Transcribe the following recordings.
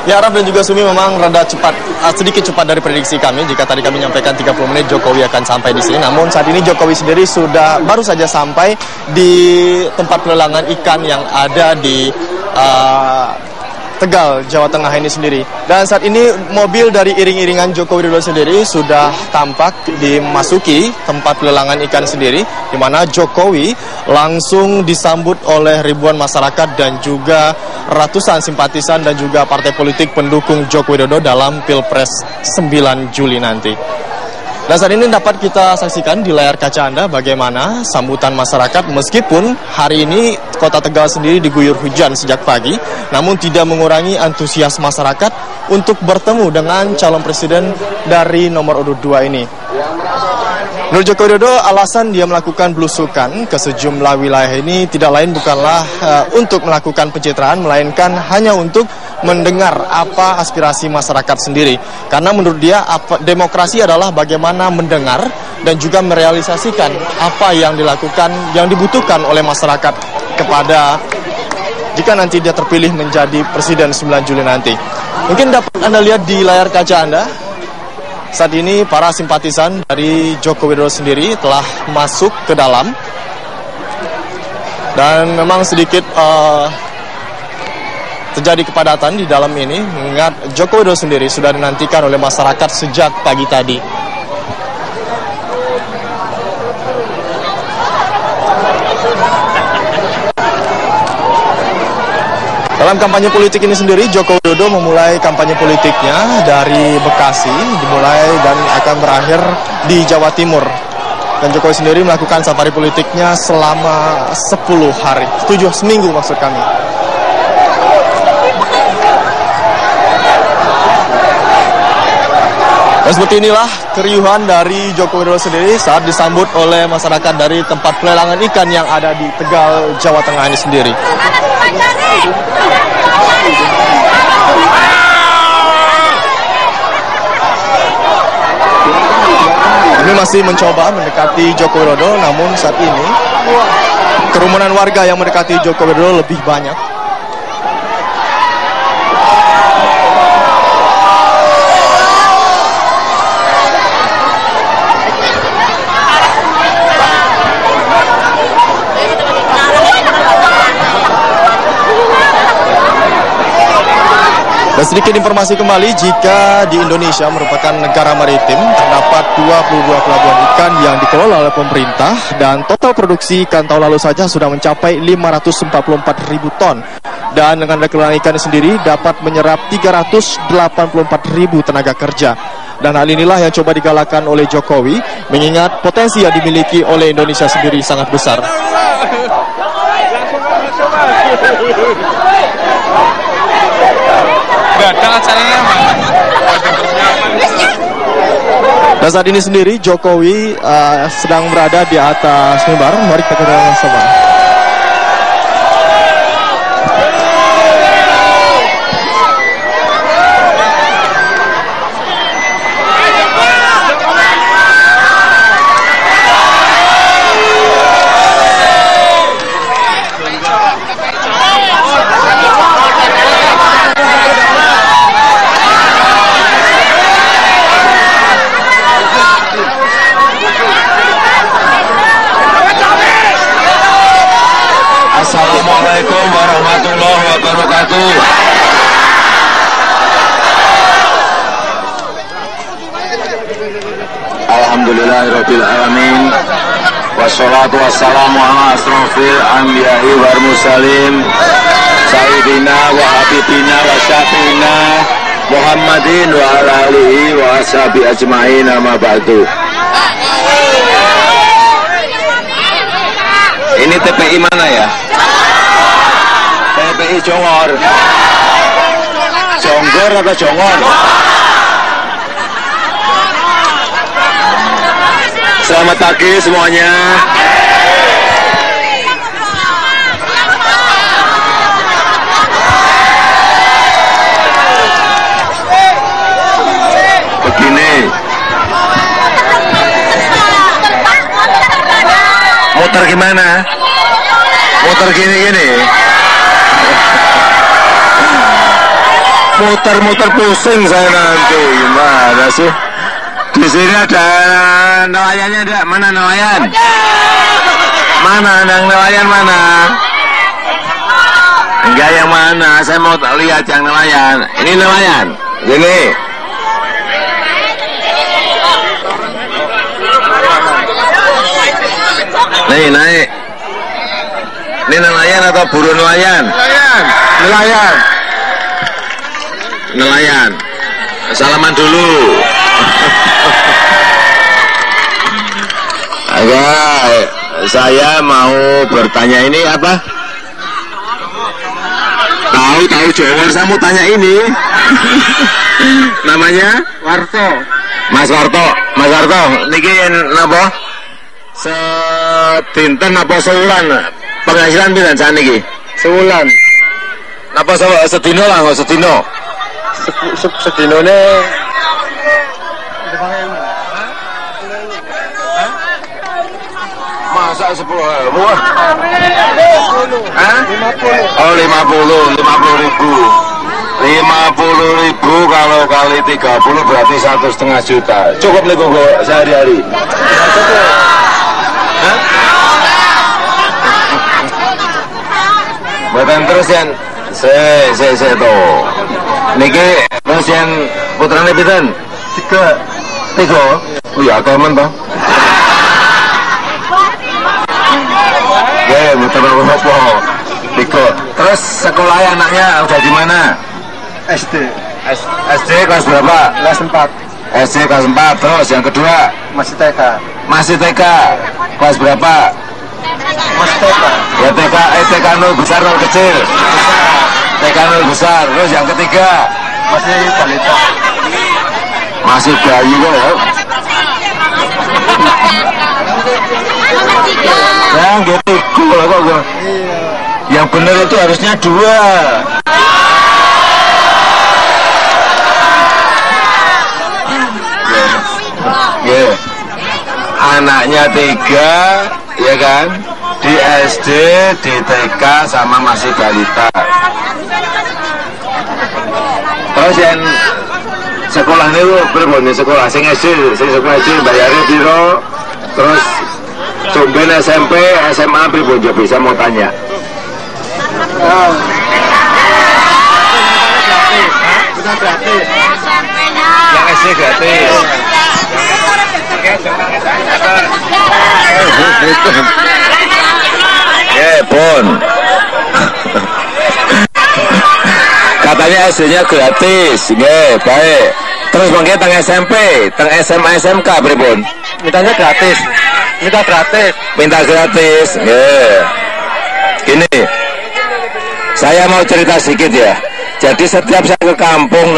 Ya, Raf dan juga Sumi, memang sedikit cepat dari prediksi kami. Jika tadi kami menyampaikan 30 menit Jokowi akan sampai di sini. Namun saat ini Jokowi sendiri baru saja sampai di tempat pelelangan ikan yang ada di Tegal, Jawa Tengah ini sendiri. Dan saat ini mobil dari iring-iringan Joko Widodo sendiri sudah tampak dimasuki tempat pelelangan ikan sendiri, di mana Jokowi langsung disambut oleh ribuan masyarakat dan juga ratusan simpatisan dan juga partai politik pendukung Joko Widodo dalam Pilpres 9 Juli nanti. Dan saat ini dapat kita saksikan di layar kaca Anda bagaimana sambutan masyarakat, meskipun hari ini Kota Tegal sendiri diguyur hujan sejak pagi, namun tidak mengurangi antusias masyarakat untuk bertemu dengan calon presiden dari nomor urut 2 ini. Menurut Joko Widodo, alasan dia melakukan belusukan ke sejumlah wilayah ini tidak lain bukanlah untuk melakukan pencitraan, melainkan hanya untuk mendengar apa aspirasi masyarakat sendiri. Karena menurut dia demokrasi adalah bagaimana mendengar dan juga merealisasikan apa yang dilakukan, yang dibutuhkan oleh masyarakat kepada jika nanti dia terpilih menjadi presiden 9 Juli nanti. Mungkin dapat Anda lihat di layar kaca Anda. Saat ini para simpatisan dari Joko Widodo sendiri telah masuk ke dalam. Dan memang sedikit terjadi kepadatan di dalam ini, mengingat Joko Widodo sendiri sudah dinantikan oleh masyarakat sejak pagi tadi. Dalam kampanye politik ini sendiri, Joko Widodo memulai kampanye politiknya dari Bekasi, dimulai dan akan berakhir di Jawa Timur. Dan Jokowi sendiri melakukan safari politiknya selama 10 hari, seminggu maksud kami. Dan seperti inilah keriuhan dari Joko Widodo sendiri saat disambut oleh masyarakat dari tempat pelelangan ikan yang ada di Tegal, Jawa Tengah ini sendiri. Kami masih mencoba mendekati Joko Widodo, namun saat ini kerumunan warga yang mendekati Joko Widodo lebih banyak. Dan sedikit informasi kembali, jika di Indonesia merupakan negara maritim, terdapat 22 pelabuhan ikan yang dikelola oleh pemerintah, dan total produksi ikan tahun lalu saja sudah mencapai 544.000 ton. Dan dengan kelolaan ikan sendiri dapat menyerap 384.000 tenaga kerja. Dan hal inilah yang coba digalakkan oleh Jokowi, mengingat potensi yang dimiliki oleh Indonesia sendiri sangat besar. Dan saat ini sendiri Jokowi sedang berada di atas mimbar. Mari kita dengar bersama. Assalamualaikum warahmatullahi wabarakatuh. Alhamdulillahirabbil alamin. Wassalatu wassalamu ala asrofil anbiya'i wal mursalin sayyidina wa habibina wa syafiina Muhammadin wa ala alihi wa ashabi ajmain, amma ba'du. Ini TPI mana ya? TPI Jongor. Jonggor atau Jongor? Selamat pagi semuanya. Begini, muter gimana? Muter gini-gini. muter-muter pusing saya nanti. Gimana sih? Di sini ada nelayannya, ada mana nelayan? Mana yang nelayan mana? Enggak, yang mana? Saya mau lihat yang nelayan. Ini nelayan. Gini. Nih, naik. Ini nelayan atau buru nelayan? Nelayan. Nelayan. Nelayan. Salaman dulu. Agak, saya mau bertanya ini apa? Tahu Jawa, saya mau tanya ini. Namanya? Warto. Mas Warto. Mas Warto, niki napa? Sedinten apa sewulan? Penghasilan pinten saniki? Sewulan. Napa sedino lah, kok sedino? Sedinone masa 10.000? Hah? 50. Oh 50.000. 50.000 kalau kali 30 berarti 1,5 juta. Cukup nih kok sehari-hari? Hah? Buatan terus yang saya tuh. Niki terus yang putrane pinten? 3. Oh iya, kemen toh. Ya, betul apa? 3. Terus sekolah anaknya udah di mana? SD. SD kelas berapa? Kelas 4. SD kelas 4. Terus yang kedua? Masih TK. Masih TK. Kelas berapa? Masih TK. Ya TK, TK 0 besar 0 kecil. TK 0 besar. Terus yang ketiga? Masih balita. Masih bayi kok ya. Yang gitu lah kok. Yang benar itu harusnya 2. Yeah. Anaknya 3, ya kan? Di SD, di TK sama masih balita. Terus yang sekolah ini berapa sekolah? Sing SD, sing sekolah SD bayarnya piro? Terus Sumben SMP, SMA berapa bisa mau tanya? Sudah gratis. Yang SD gratis. Ya, pun. Katanya SD-nya gratis, nggih, baik. Terus mungkin teng SMP, teng SMA, SMK pripun? Mintanya gratis. Minta gratis. Minta gratis. Yeah. Gini. Saya mau cerita sedikit ya. Jadi setiap saya ke kampung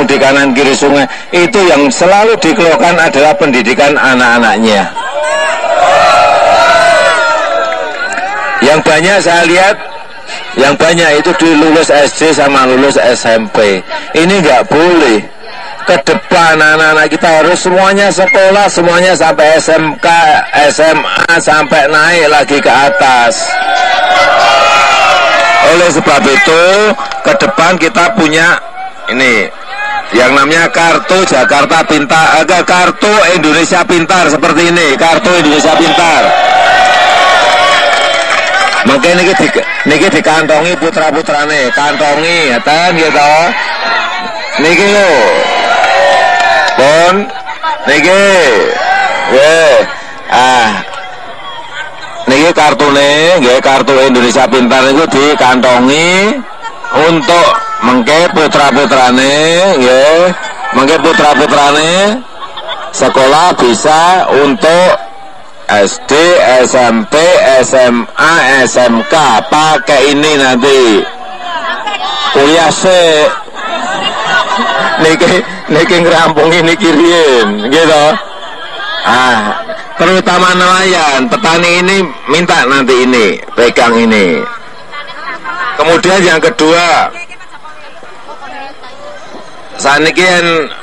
di kanan kiri sungai, itu yang selalu dikeluhkan adalah pendidikan anak-anaknya. Yang banyak saya lihat, yang banyak itu lulus SD sama lulus SMP. Ini nggak boleh. Ke depan anak-anak kita harus semuanya sekolah, semuanya sampai SMK, SMA, sampai naik lagi ke atas. Oleh sebab itu, ke depan kita punya ini yang namanya kartu Jakarta Pintar, kartu Indonesia Pintar seperti ini, kartu Indonesia Pintar. Mungkin niki dikantongi putra-putrane, kantongi, ngeten gitu. Niki lho. Pun niki. Niki kartune, nggih, kartu Indonesia Pintar itu dikantongi untuk mengke putra-putrane, nggih, mengke putra-putrane sekolah bisa untuk SD, SMP, SMA, SMK pakai ini nanti kuliah sih. Niki ngerampung ini kiriin gitu. Terutama nelayan, petani ini minta nanti ini, pegang ini. Kemudian yang kedua, saat ini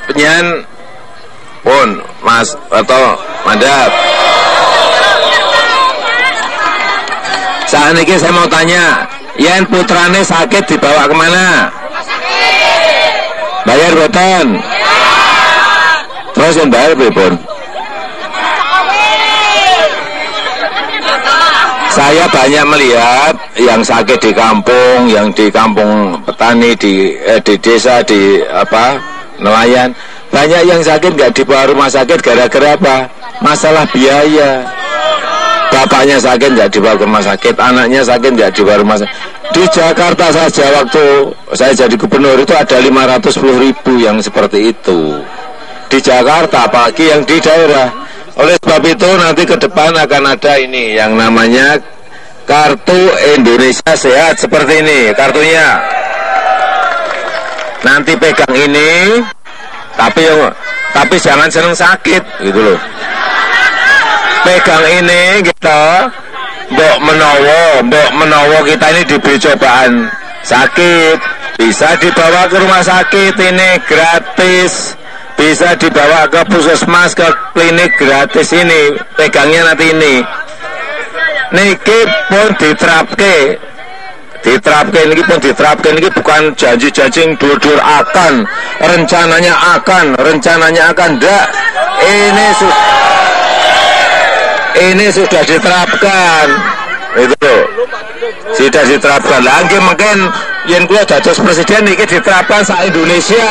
penyan pun Mas atau Mandap. Saat ini saya mau tanya, Yen putrane sakit dibawa kemana? Bayar boten? Terus yang bayar pripun? Saya banyak melihat yang sakit di kampung, yang di kampung petani, di desa, di nelayan. Banyak yang sakit nggak dibawa rumah sakit gara-gara apa? Masalah biaya. Bapaknya sakit nggak dibawa ke rumah sakit, anaknya sakit nggak dibawa rumah sakit. Di Jakarta saja waktu saya jadi gubernur itu ada 510.000 yang seperti itu. Di Jakarta, apalagi yang di daerah. Oleh sebab itu nanti ke depan akan ada ini yang namanya Kartu Indonesia Sehat seperti ini kartunya. Nanti pegang ini, tapi jangan seneng sakit gitu loh. Pegang ini gitu, mbok menowo kita ini diberi cobaan sakit, bisa dibawa ke rumah sakit ini gratis. Bisa dibawa ke puskesmas, ke klinik gratis ini. Pegangnya nanti ini. Niki pun diterapke. Niki pun diterapke. Niki bukan janji-janji dur-dur akan. Rencananya akan. Ndak. Ini sudah diterapkan. Itu sudah diterapkan. Lagi mungkin yang kula dados presiden niki diterapkan sa Indonesia.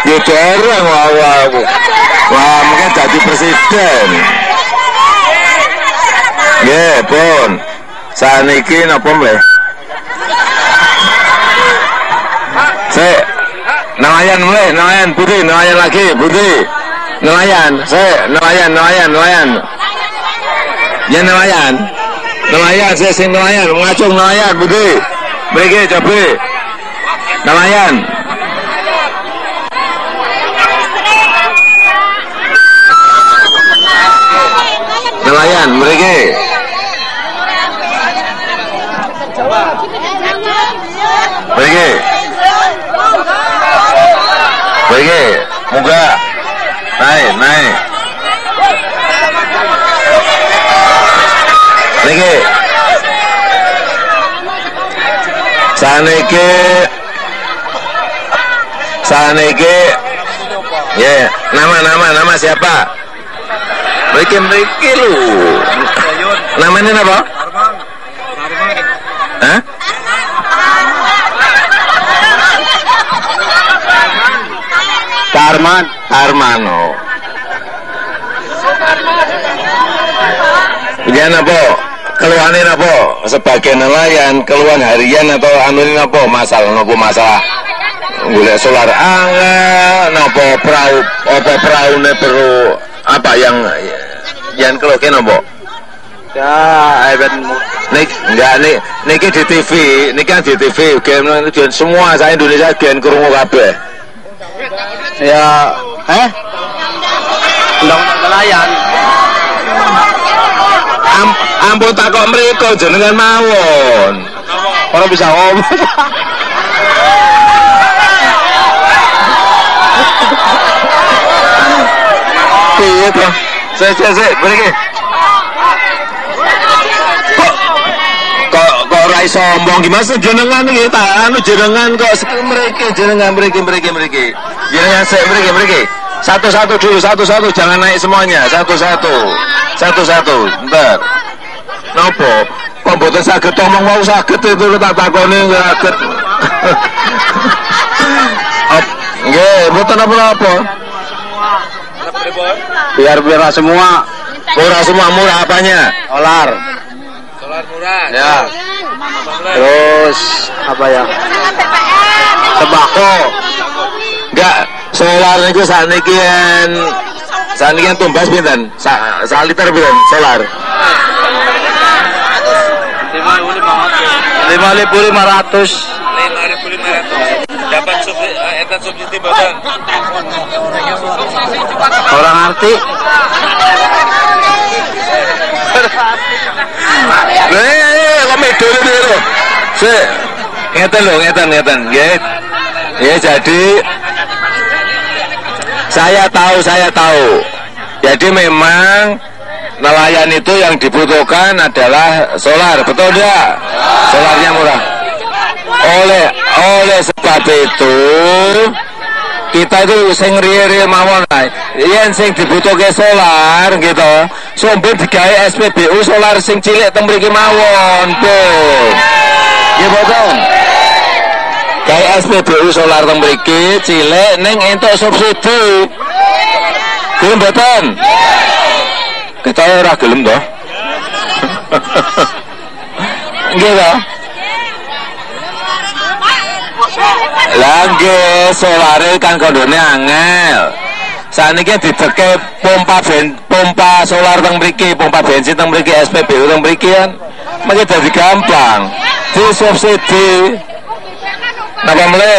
Ya jarang wah mungkin jadi presiden. Ya pun saniki napa mleh? Nelayan Budi, nelayan lagi Budi. Nelayan, nelayan. Ya nelayan, saya sing nelayan, ngacung nelayan Budi. Mriki coba. Nelayan. Nelayan, mereka. Moga. Naik. Mereka. Saneke. Ya, nama siapa? Mereka lu. Namanya apa? Hah? Armano. Kemudian apa? Keluhanin apa? Sebagai nelayan, keluhan harian atau anuin apa? Masalah? Golek solar angin, apa perahu ne perlu apa yang kelokin apa? Ya, niki di TV, game semua saya Indonesia gen krungu kabeh. Ya, undang-undang nelayan. Ampun takok mriko jenengan mawon. Ora bisa ngomong. Piye to? Sik, mriki. Kok ora iso sombong gimana jenengan iki jenengan kok jenengan mriki. Jenengan sik mriki. Satu-satu dulu, jangan naik semuanya. Satu-satu. Bentar. Nopo? Kok mboten saged ngomong mau saged itu tak takoni saged. Nggih, mboten apa-apa. Biar semua. Murah semua, murah apanya? Solar murah. Ya. Terus apa ya? Sembako. Enggak, solar niku saniki tumbas pinten? Sak liter pinten solar? 5.500. Dapat subsidi boten. Orang ngerti. Komedor itu. Sik. Ngeten. Nggih. Ya jadi saya tahu. Jadi memang nelayan itu yang dibutuhkan adalah solar, betul tidak? Solarnya murah. Oleh sebab itu kita itu sing riye-riye mawon ae. Yen sing dibutuhke solar gitu, sumber digawe SPBU solar sing cilik teng mriki mawon, Pun. Nggih mboten? Gawe SPBU solar teng mriki cilik ning entuk subsidi. Gelem mboten? Kita ora gelem toh. Nggih toh? Lah nggih, solare kan kondone angel. Saniki dideke pompa solar teng mriki, pompa bensin teng mriki, SPBU teng mriki kan. Mengki dadi gampang. Disubsidi. Napa mle?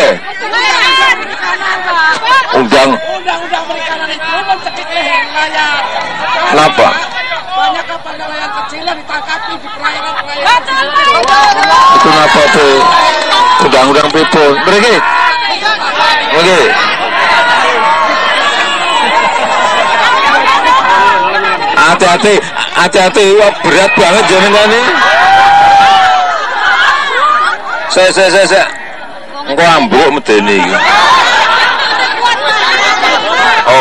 Undang-undang perikanan itu mencekik leher nelayan. Kenapa? Banyak kapal nelayan kecil yang ditangkapi di perairan-perairan. Itu kenapa tuh? Undang-undang pripun? Mriki. Mriki. Hati-hati, wah berat banget jenengan ini. Saya. Engko ambuk medeni iki.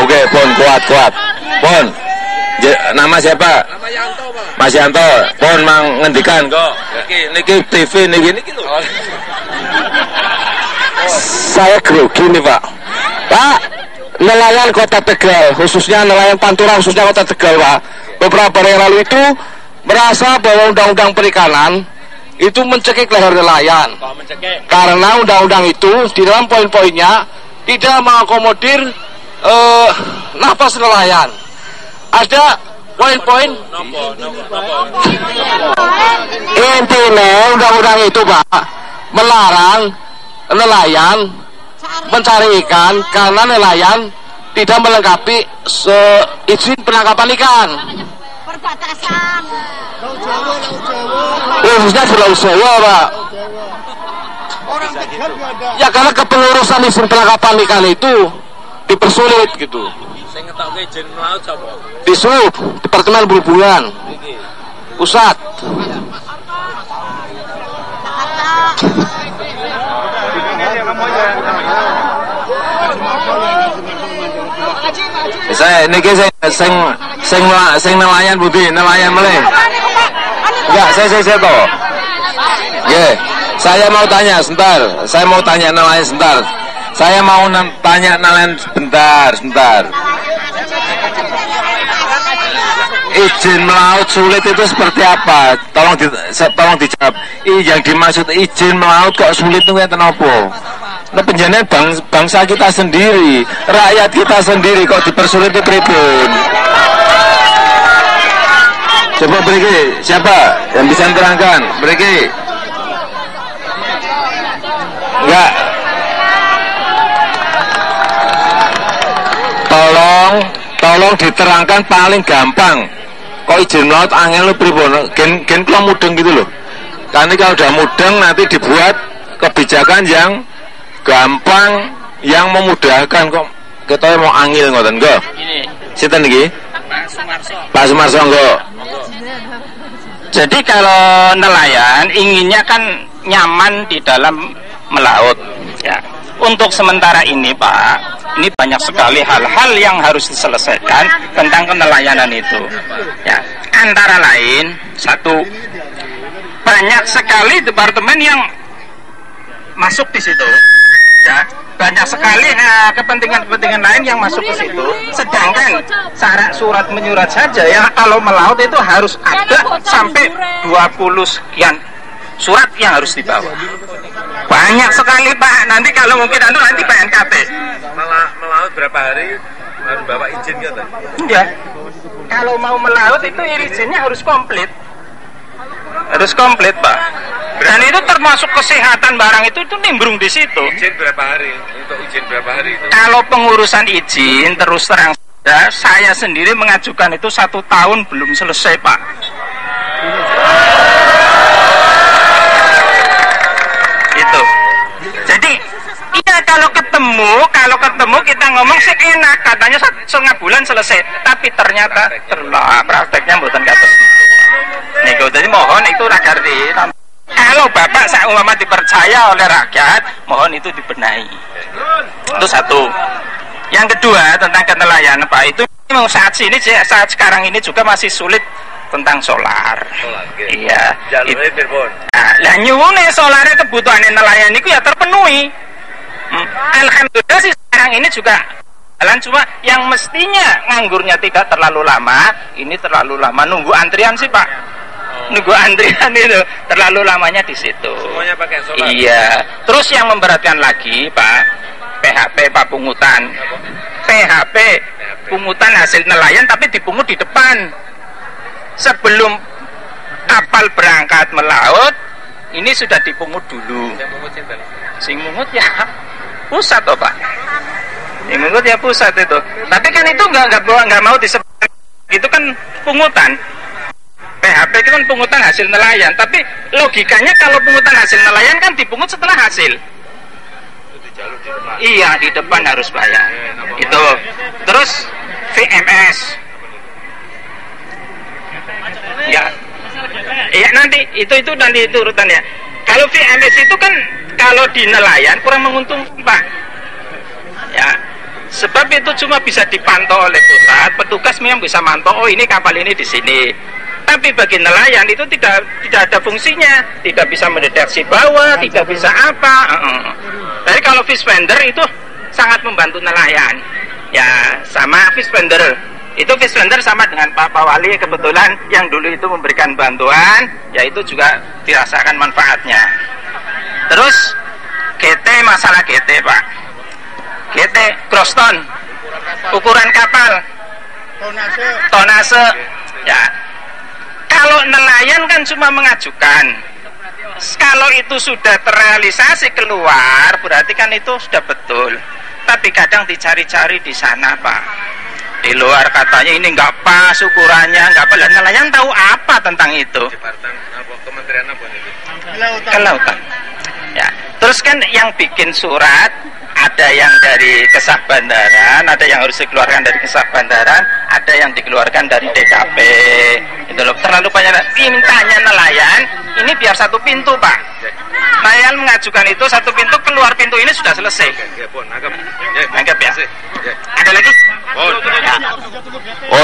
Oke, Pon, kuat. Pon. Nama siapa? Nama Yanto, Pak. Mas Yanto. Pon mang ngendikan kok. Niki TV niki lho. Saya grogi nih, Pak. Pak, nelayan Kota Tegal, khususnya nelayan Pantura, khususnya Kota Tegal, Pak. Beberapa hari yang lalu itu merasa bahwa undang-undang perikanan itu mencekik leher nelayan. Karena undang-undang itu di dalam poin-poinnya tidak mengakomodir nafas nelayan. Ada poin-poin intinya undang-undang itu, Pak, melarang nelayan mencari ikan karena nelayan tidak melengkapi izin penangkapan ikan. Perbatasan. Khususnya di Laut Jawa, Pak. Ya karena kepengurusan izin penangkapan ikan itu dipersulit gitu. Di SUB, Departemen Perhubungan Pusat. Saya niki sing nelayan budi, nelayan meleh. Enggak, saya toh. Nggih. Saya mau tanya sebentar. Saya mau tanya nelayan sebentar. Sebentar. Izin melaut sulit itu seperti apa? Tolong dijawab. Yang dimaksud izin melaut kok sulit itu enten apa? Nah, penjaminan bangsa kita sendiri, rakyat kita sendiri kok dipersulit itu pripun? Coba beri siapa yang bisa terangkan? Beri. Enggak. Tolong diterangkan paling gampang. Kok izin melaut angel lu pripun? Gen kula mudeng gitu loh. Karena kalau udah mudeng nanti dibuat kebijakan yang gampang, yang memudahkan. Kok kita mau angil ngoten kok. Sinten iki? Pak Sumarso kok. Jadi kalau nelayan inginnya kan nyaman di dalam melaut, ya. Untuk sementara ini, Pak, ini banyak sekali hal-hal yang harus diselesaikan tentang kenelayanan itu. Ya, antara lain satu, banyak sekali departemen yang masuk di situ. Ya, banyak sekali kepentingan-kepentingan lain yang masuk ke situ. Sedangkan syarat surat menyurat saja ya kalau melaut itu harus ada sampai 20 sekian surat yang harus dibawa. Banyak sekali, Pak. Nanti kalau mungkin nanti BNKT. Melaut berapa hari harus bawa izin gitu? Iya. Kalau mau melaut itu izinnya harus komplit. Harus komplit, Pak. Dan itu termasuk kesehatan barang itu nimbrung di situ. Izin berapa hari? Untuk izin berapa hari itu? Kalau pengurusan izin terus terang saja, saya sendiri mengajukan itu 1 tahun belum selesai, Pak. Itu. Jadi, iya kalau ketemu kita ngomong sih enak, katanya 1,5 bulan selesai, tapi ternyata prakteknya mboten kados. Niku jadi mohon itu ragardi. Kalau Bapak seumpama dipercaya oleh rakyat, mohon itu dibenahi. Itu satu. Yang kedua tentang kenelayan Pak, itu saat sekarang ini juga masih sulit tentang solar. Iya. Lah nyuwune solare kebutuhan nelayan itu ya terpenuhi. Alhamdulillah sih sekarang ini juga jalan, cuma yang mestinya nganggurnya tidak terlalu lama, ini terlalu lama nunggu antrian sih Pak. Nunggu antrian itu terlalu lamanya di situ. Semuanya pakai solar. Iya. Terus yang memberatkan lagi Pak, PHP Pak pungutan. PHP pungutan hasil nelayan tapi dipungut di depan. Sebelum kapal berangkat melaut, ini sudah dipungut dulu. Sing mungut ya pusat toh Pak. Sing mungut ya pusat itu. Tapi kan itu nggak mau disebut. Itu kan pungutan. PHP itu kan pungutan hasil nelayan. Tapi logikanya kalau pungutan hasil nelayan kan dipungut setelah hasil. Iya, di depan harus bayar. Itu. Terus VMS. Ya. Iya nanti itu nanti itu urutannya. Kalau VMS itu kan kalau di nelayan kurang menguntungkan Pak. Ya. Sebab itu cuma bisa dipantau oleh pusat, petugas memang bisa mantau, oh ini kapal ini di sini. Tapi bagi nelayan itu tidak ada fungsinya, tidak bisa mendeteksi bawah, tidak bisa apa. Tapi kalau fish finder itu sangat membantu nelayan. Ya, sama fish finder. Itu fish finder sama dengan Pak Wali kebetulan yang dulu itu memberikan bantuan, ya itu juga dirasakan manfaatnya. Terus GT, masalah GT Pak. GT gross ton, ukuran kapal, tonase. Ya. Kalau nelayan kan cuma mengajukan. Kalau itu sudah terrealisasi keluar, berarti kan itu sudah betul. Tapi kadang dicari-cari di sana Pak. Di luar katanya ini nggak pas ukurannya, nggak apa. Nelayan tahu apa tentang itu? Kementerian apa itu? Kelautan. Ya. Terus kan yang bikin surat ada yang dari Kesah Bandaran, ada yang harus dikeluarkan dari Kesah Bandaran, ada yang dikeluarkan dari DKP. Itu loh, terlalu banyak. Mintanya nelayan ini biar satu pintu Pak. Nelayan mengajukan itu satu pintu, keluar pintu ini sudah selesai. Anggap ya. Ada lagi?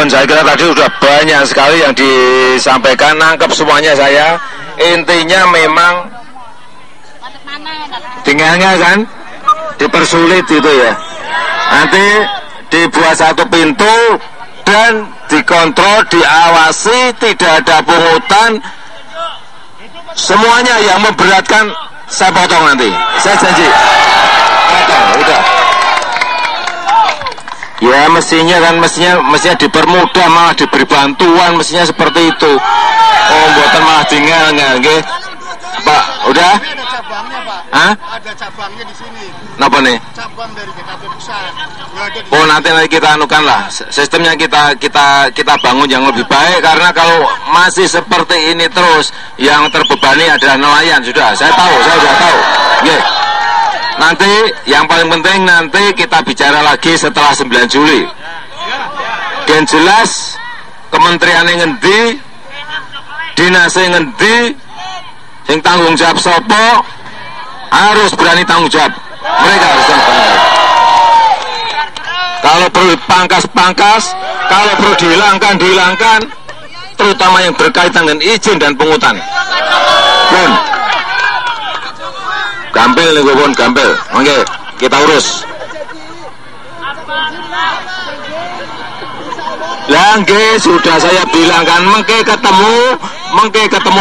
Saya kira tadi sudah banyak sekali yang disampaikan, nangkep semuanya saya. Intinya memang tinggalnya kan dipersulit itu ya. Nanti dibuat satu pintu dan dikontrol, diawasi, tidak ada pungutan. Semuanya yang memberatkan saya potong nanti. Saya janji. Potong, udah. Ya mestinya dipermudah, malah diberi bantuan, mestinya seperti itu. Oh, buatan malah tinggal nggak? Pak, udah? Ada cabangnya Pak. Hah? Ada cabangnya di sini. Kenapa nih? Cabang dari DKP pusat. Oh, nanti kita anukan lah. Sistemnya kita bangun yang lebih baik, karena kalau masih seperti ini terus, yang terbebani adalah nelayan. Sudah, saya sudah tahu. Oke. Nanti yang paling penting nanti kita bicara lagi setelah 9 Juli. Dan jelas kementerian yang ngendi, dinas yang ngendi, yang tanggung jawab sopo harus berani tanggung jawab. Mereka harus tanggung jawab. Kalau perlu dipangkas, kalau perlu dihilangkan, terutama yang berkaitan dengan izin dan pungutan. Pun gampil nih pun gampil. Oke, kita urus. Langge sudah saya bilang kan, mengke ketemu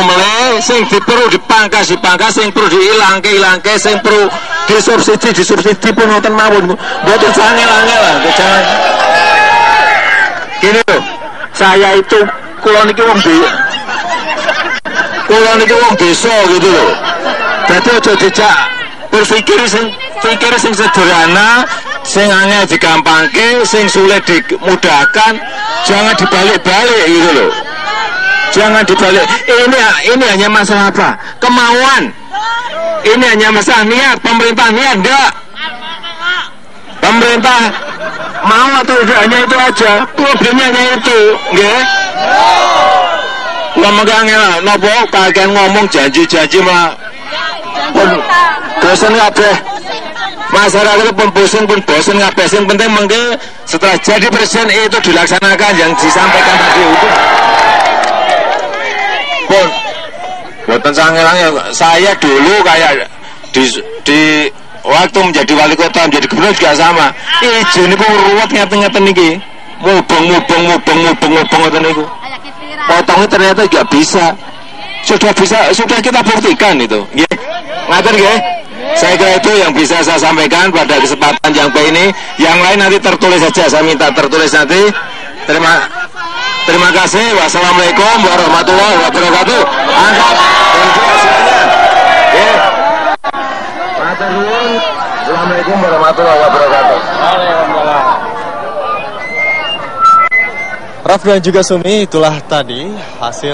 meleh, sing perlu dipangkas, sing perlu dihilangke, sing perlu disubsidi pun nonton mawon. Mboten angel-angel lah, jangan. Gini loh, saya itu kula niki wong desa gitu loh. Dadi aja dijak berpikir sing sederhana, sing angel digampangke, sing sulit dimudahkan, jangan dibalik-balik gitu loh. Jangan dibalik. Ini hanya masalah apa? Kemauan. Ini hanya masalah niat. Pemerintah niat enggak? Pemerintah mau atau tidak hanya itu aja, problemnya hanya itu, nggih. Ngomong angel, nopo kagian ngomong janji-janji mah pun bosen kabeh. Masyarakat pun bosen kabeh. Yang penting mengke setelah jadi presiden itu dilaksanakan yang disampaikan tadi itu. Pun boten sangelange, saya dulu kayak di waktu menjadi wali kota, menjadi gubernur juga sama. Ijen niku ruwet ngeten-ngeten niki. Mubeng ngoten niku. Potongnya ternyata nggak bisa. Sudah kita buktikan itu. Nggih. Ngaten nggih. Saya kira itu yang bisa saya sampaikan pada kesempatan yang ini. Yang lain nanti tertulis saja, saya minta tertulis nanti. Terima kasih. Wassalamualaikum warahmatullahi wabarakatuh. Angkat dan semuanya. Nggih. Matur nuwun. Assalamualaikum warahmatullahi wabarakatuh. Waalaikumsalam. Raf dan juga Sumi, itulah tadi hasil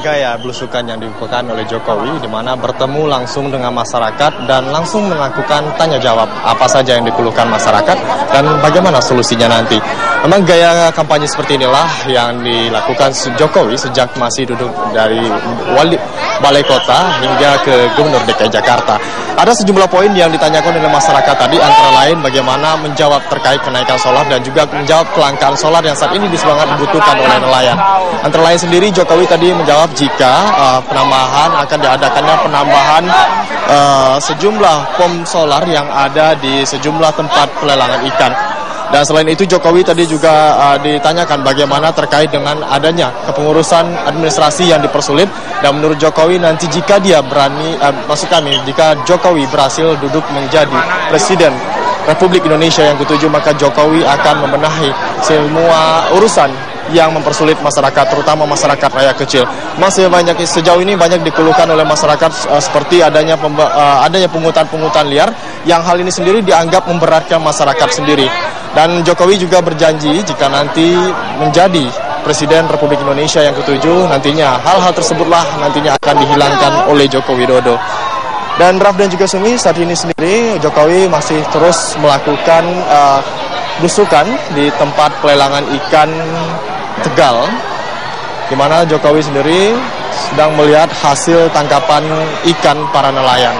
gaya belusukan yang dilakukan oleh Jokowi, di mana bertemu langsung dengan masyarakat dan langsung melakukan tanya jawab apa saja yang dikeluhkan masyarakat dan bagaimana solusinya nanti. Memang gaya kampanye seperti inilah yang dilakukan Jokowi sejak masih duduk dari balai kota hingga ke Gubernur DKI Jakarta. Ada sejumlah poin yang ditanyakan oleh masyarakat tadi, antara lain bagaimana menjawab terkait kenaikan solar dan juga menjawab kelangkaan solar yang saat ini sangat dibutuhkan oleh nelayan. Antara lain sendiri Jokowi tadi menjawab jika akan diadakannya penambahan sejumlah pom solar yang ada di sejumlah tempat pelelangan ikan. Dan selain itu Jokowi tadi juga ditanyakan bagaimana terkait dengan adanya kepengurusan administrasi yang dipersulit. Dan menurut Jokowi nanti jika dia jika Jokowi berhasil duduk menjadi Presiden Republik Indonesia yang ke-7, maka Jokowi akan membenahi semua urusan yang mempersulit masyarakat, terutama masyarakat rakyat kecil. Sejauh ini banyak dikeluhkan oleh masyarakat seperti adanya pungutan-pungutan liar, yang hal ini sendiri dianggap memberatkan masyarakat sendiri. Dan Jokowi juga berjanji jika nanti menjadi Presiden Republik Indonesia yang ke-7, nantinya hal-hal tersebutlah nantinya akan dihilangkan oleh Joko Widodo. Dan Raf dan juga Sumi, saat ini sendiri Jokowi masih terus melakukan belusukan di tempat pelelangan ikan Tegal, di mana Jokowi sendiri sedang melihat hasil tangkapan ikan para nelayan.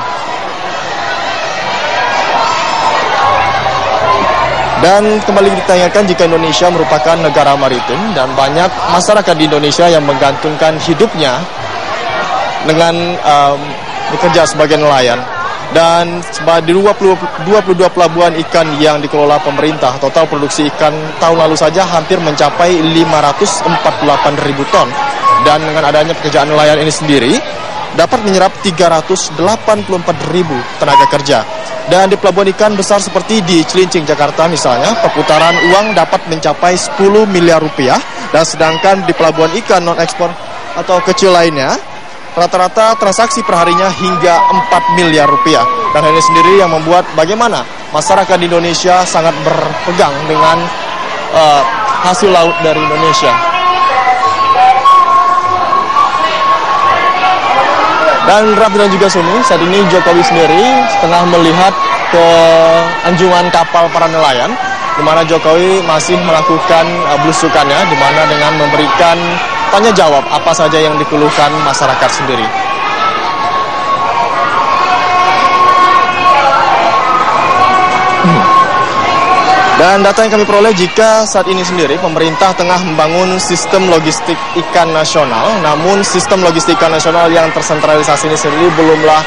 Dan kembali ditanyakan jika Indonesia merupakan negara maritim dan banyak masyarakat di Indonesia yang menggantungkan hidupnya dengan bekerja sebagai nelayan. Dan di 22 pelabuhan ikan yang dikelola pemerintah, total produksi ikan tahun lalu saja hampir mencapai 548.000 ton. Dan dengan adanya pekerjaan nelayan ini sendiri dapat menyerap 384.000 tenaga kerja. Dan di pelabuhan ikan besar seperti di Cilincing, Jakarta misalnya, perputaran uang dapat mencapai 10 miliar rupiah. Dan sedangkan di pelabuhan ikan non-ekspor atau kecil lainnya, rata-rata transaksi perharinya hingga 4 miliar rupiah. Dan hal ini sendiri yang membuat bagaimana masyarakat di Indonesia sangat berpegang dengan hasil laut dari Indonesia. Dan Rabi dan juga Sumi, saat ini Jokowi sendiri tengah melihat ke anjungan kapal para nelayan, di mana Jokowi masih melakukan belusukannya, di mana dengan memberikan tanya jawab apa saja yang dikeluhkan masyarakat sendiri. Dan data yang kami peroleh jika saat ini sendiri pemerintah tengah membangun sistem logistik ikan nasional, namun sistem logistik ikan nasional yang tersentralisasi ini sendiri belumlah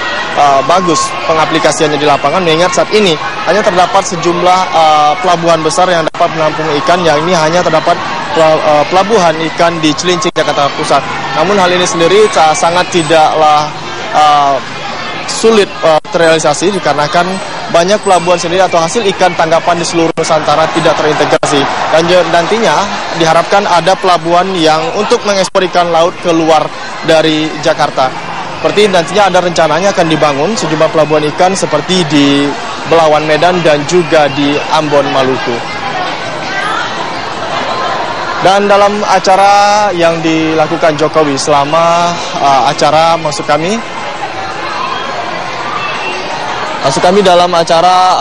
bagus pengaplikasiannya di lapangan, mengingat saat ini hanya terdapat sejumlah pelabuhan besar yang dapat menampung ikan, yang ini hanya terdapat pelabuhan ikan di Cilincing, Jakarta Pusat. Namun hal ini sendiri sangat tidaklah sulit terrealisasi dikarenakan banyak pelabuhan sendiri atau hasil ikan tangkapan di seluruh Nusantara tidak terintegrasi. Dan nantinya diharapkan ada pelabuhan yang untuk mengekspor ikan laut keluar dari Jakarta. Seperti nantinya ada rencananya akan dibangun sejumlah pelabuhan ikan seperti di Belawan, Medan dan juga di Ambon, Maluku. Dan dalam acara yang dilakukan Jokowi selama acara maksud kami dalam acara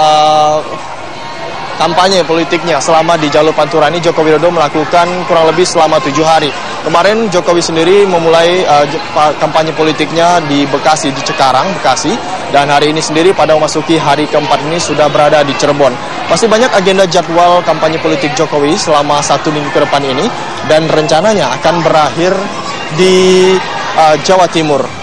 kampanye politiknya selama di jalur Pantura ini. Joko Widodo melakukan kurang lebih selama 7 hari. Kemarin Jokowi sendiri memulai kampanye politiknya di Bekasi, di Cikarang, Bekasi. Dan hari ini sendiri pada memasuki hari keempat ini sudah berada di Cirebon. Masih banyak agenda jadwal kampanye politik Jokowi selama 1 minggu ke depan ini. Dan rencananya akan berakhir di Jawa Timur.